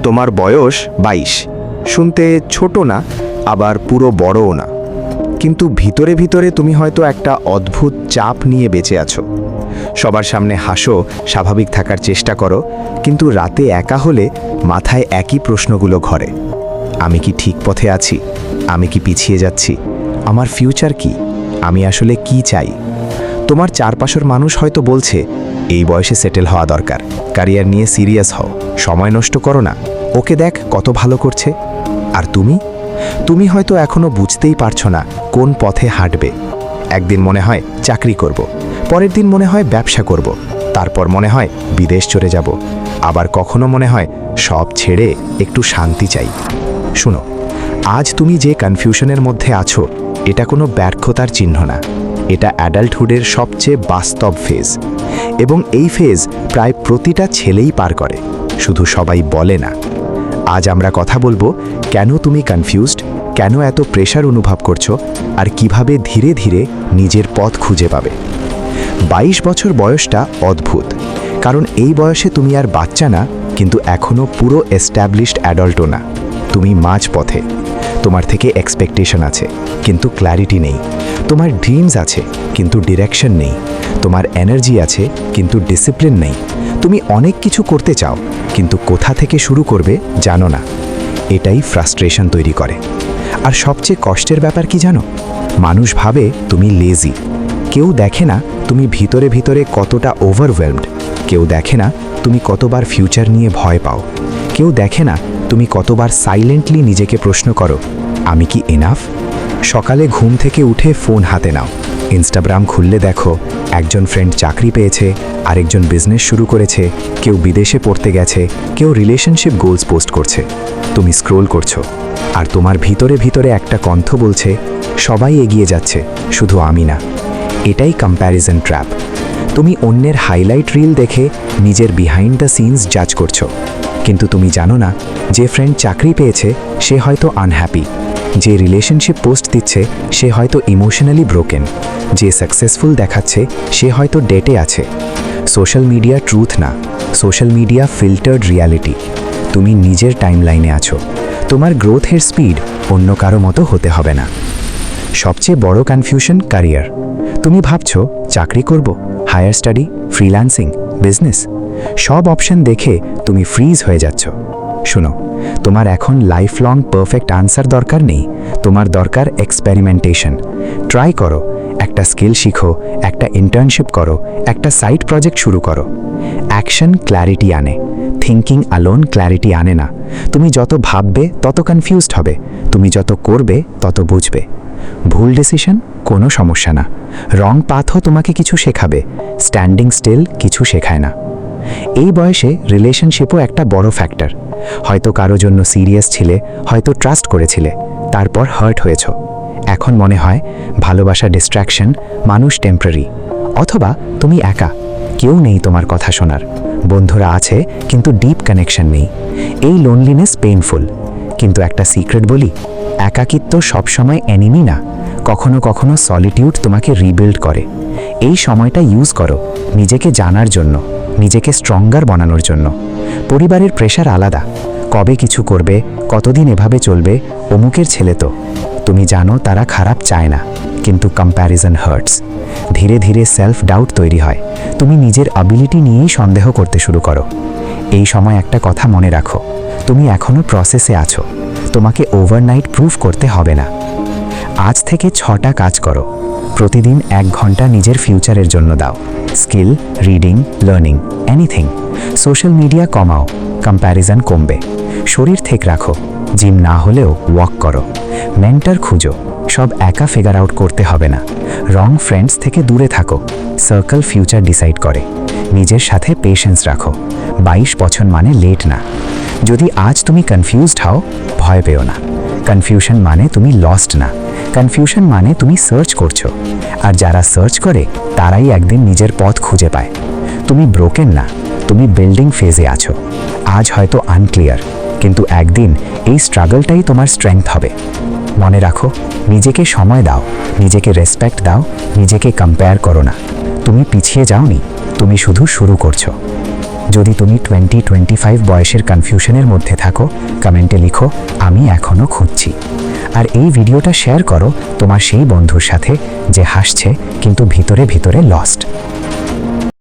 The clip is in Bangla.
তোমার বয়স 22। শুনতে ছোট না, আবার পুরো বড়ও না, কিন্তু ভিতরে ভিতরে তুমি হয়তো একটা অদ্ভুত চাপ নিয়ে বেঁচে আছো। সবার সামনে হাসো, স্বাভাবিক থাকার চেষ্টা করো, কিন্তু রাতে একা হলে মাথায় একই প্রশ্নগুলো ঘরে। আমি কি ঠিক পথে আছি? আমি কি পিছিয়ে যাচ্ছি? আমার ফিউচার কি? আমি আসলে কি চাই? তোমার চারপাশের মানুষ হয়তো বলছে, এই বয়সে সেটেল হওয়া দরকার, ক্যারিয়ার নিয়ে সিরিয়াস হও, সময় নষ্ট করো না, ওকে দেখ কত ভালো করছে। আর তুমি হয়তো এখনো বুঝতেই পারছো না কোন পথে হাঁটবে। একদিন মনে হয় চাকরি করব, পরের দিন মনে হয় ব্যবসা করব, তারপর মনে হয় বিদেশ চলে যাব, আবার কখনো মনে হয় সব ছেড়ে একটু শান্তি চাই। শুনো, আজ তুমি যে কনফিউশনের মধ্যে আছো, এটা কোনো ব্যর্থতার চিহ্ন না, এটা অ্যাডাল্টহুডের সবচেয়ে বাস্তব ফেজ। এবং এই ফেজ প্রায় প্রতিটা ছেলেই পার করে, শুধু সবাই বলে না। আজ আমরা কথা বলবো কেন তুমি কনফিউজড, কেন এত প্রেশার অনুভব করছো, আর কিভাবে ধীরে ধীরে নিজের পথ খুঁজে পাবে। 22 বছর বয়সটা অদ্ভুত, কারণ এই বয়সে তুমি আর বাচ্চা না, কিন্তু এখনও পুরো এস্টাবলিশড অ্যাডাল্টও না। তুমি মাঝপথে। তোমার থেকে এক্সপেকটেশন আছে, কিন্তু ক্ল্যারিটি নেই। তোমার ড্রিমস আছে, কিন্তু ডিরেকশন নেই। তোমার এনার্জি আছে, কিন্তু ডিসিপ্লিন নেই। তুমি অনেক কিছু করতে চাও, কিন্তু কোথা থেকে শুরু করবে জানো না। এটাই ফ্রাস্ট্রেশন তৈরি করে। আর সবচেয়ে কষ্টের ব্যাপার কি জানো? মানুষ ভাবে তুমি লেজি। কেউ দেখে না তুমি ভিতরে ভিতরে কতটা ওভারওয়েলমড। কেউ দেখে না তুমি কতবার ফিউচার নিয়ে ভয় পাও। কেউ দেখে না তুমি কতবার সাইলেন্টলি নিজেকে প্রশ্ন করো, আমি কি এনাফ? সকালে ঘুম থেকে উঠে ফোন হাতে নাও, ইনস্টাগ্রাম খুললে দেখো একজন ফ্রেন্ড চাকরি পেয়েছে, আরেকজন বিজনেস শুরু করেছে, কেউ বিদেশে পড়তে গেছে, কেউ রিলেশনশিপ গোলস পোস্ট করছে। তুমি স্ক্রোল করছো, আর তোমার ভিতরে ভিতরে একটা কণ্ঠ বলছে, সবাই এগিয়ে যাচ্ছে, শুধু আমি না। এটাই কম্প্যারিজন ট্র্যাপ। তুমি অন্যের হাইলাইট রিল দেখে নিজের বিহাইন্ড দ্য সিনস জাজ করছো, কিন্তু তুমি জানো না যে ফ্রেন্ড চাকরি পেয়েছে সে হয়তো আনহ্যাপি, যে রিলেশনশিপ পোস্ট দিচ্ছে সে হয়তো ইমোশনালি ব্রোকেন, যে সাকসেসফুল দেখাচ্ছে সে হয়তো ডেটে আছে। সোশ্যাল মিডিয়া ট্রুথ না, সোশ্যাল মিডিয়া ফিল্টার্ড রিয়ালিটি। তুমি নিজের টাইমলাইনে আছো, তোমার গ্রোথের স্পিড অন্য কারো মতো হতে হবে না। সবচেয়ে বড় কনফিউশন ক্যারিয়ার। তুমি ভাবছো চাকরি করব, হায়ার স্টাডি, ফ্রিল্যান্সিং, বিজনেস। সব অপশন দেখে তুমি ফ্রিজ হয়ে যাচ্ছ। শুনো, তোমার এখন লাইফ লং পারফেক্ট আনসার দরকার নেই, তোমার দরকার এক্সপেরিমেন্টেশন। ট্রাই করো, একটা স্কিল শিখো, একটা ইন্টার্নশিপ করো, একটা সাইড প্রজেক্ট শুরু করো। অ্যাকশন ক্ল্যারিটি আনে, থিঙ্কিং অ্যালোন ক্ল্যারিটি আনে না। তুমি যত ভাববে তত কনফিউজড হবে, তুমি যত করবে তত বুঝবে। ভুল ডিসিশন কোনো সমস্যা না, রং পাথও তোমাকে কিছু শেখাবে, স্ট্যান্ডিং স্টিল কিছু শেখায় না। এই বয়সে রিলেশনশিপও একটা বড় ফ্যাক্টর। হয়তো কারো জন্য সিরিয়াস ছিলে, হয়তো ট্রাস্ট করেছিলে, তারপর হার্ট হয়েছ। এখন মনে হয় ভালোবাসা ডিস্ট্র্যাকশন, মানুষ টেম্পোরারি। অথবা তুমি একা, কেউ নেই তোমার কথা শোনার, বন্ধুরা আছে কিন্তু ডিপ কানেকশন নেই। এই লোনলিনেস পেইনফুল, কিন্তু একটা সিক্রেট বলি, একাকিত্ব সবসময় এনিমি না। কখনো কখনো সলিটিউড তোমাকে রিবিল্ড করে। এই সময়টা ইউজ করো নিজেকে জানার জন্য, নিজেকে স্ট্রঙ্গার বানানোর জন্য। পরিবারের প্রেশার আলাদা, কবে কিছু করবে, কতদিন এভাবে চলবে, অমুকের ছেলে তো। তুমি জানো তারা খারাপ চায় না, কিন্তু কম্প্যারিজন হার্টস। ধীরে ধীরে সেলফ ডাউট তৈরি হয়, তুমি নিজের অ্যাবিলিটি নিয়েই সন্দেহ করতে শুরু করো। এই সময় একটা কথা মনে রাখো, তুমি এখনও প্রসেসে আছো, তোমাকে ওভারনাইট প্রুফ করতে হবে না। আজ থেকে 6টা কাজ করো, প্রতিদিন 1 ঘন্টা নিজের ফিউচারের জন্য দাও। Skill, reading, learning, anything. Social media কমাও, কম্প্যারিজন কমবে। শরীর ঠিক রাখো, জিম না হলেও ওয়াক করো। মেন্টর খুঁজো, সব একা ফিগার আউট করতে হবে না। রং ফ্রেন্ডস থেকে দূরে থাকো, সার্কেল ফিউচার ডিসাইড করে। নিজের সাথে পেশেন্স রাখো, 22 বছর মানে লেট না। যদি আজ তুমি কনফিউজড হও, ভয় পেও না। কনফিউশন মানে তুমি লস্ট না, কনফিউশন মানে তুমি সার্চ করছো। আর যারা সার্চ করে তারাই একদিন নিজের পথ খুঁজে পায়। তুমি ব্রোকেন না, তুমি বিল্ডিং ফেজে আছো। আজ হয়তো আনক্লিয়ার, কিন্তু একদিন এই স্ট্রাগলটাই তোমার স্ট্রেংথ হবে। মনে রাখো, নিজেকে সময় দাও, নিজেকে রেসপেক্ট দাও, নিজেকে কম্পেয়ার করো না। তুমি পিছিয়ে যাওনি, তুমি শুধু শুরু করছো। যদি তুমি 20-25 বয়সের কনফিউশনের মধ্যে থাকো, কমেন্টে লিখো আমি এখনও খুঁজছি। আর এই ভিডিওটা শেয়ার করো তোমার সেই বন্ধুর সাথে যে হাসছে কিন্তু ভিতরে ভিতরে লস্ট।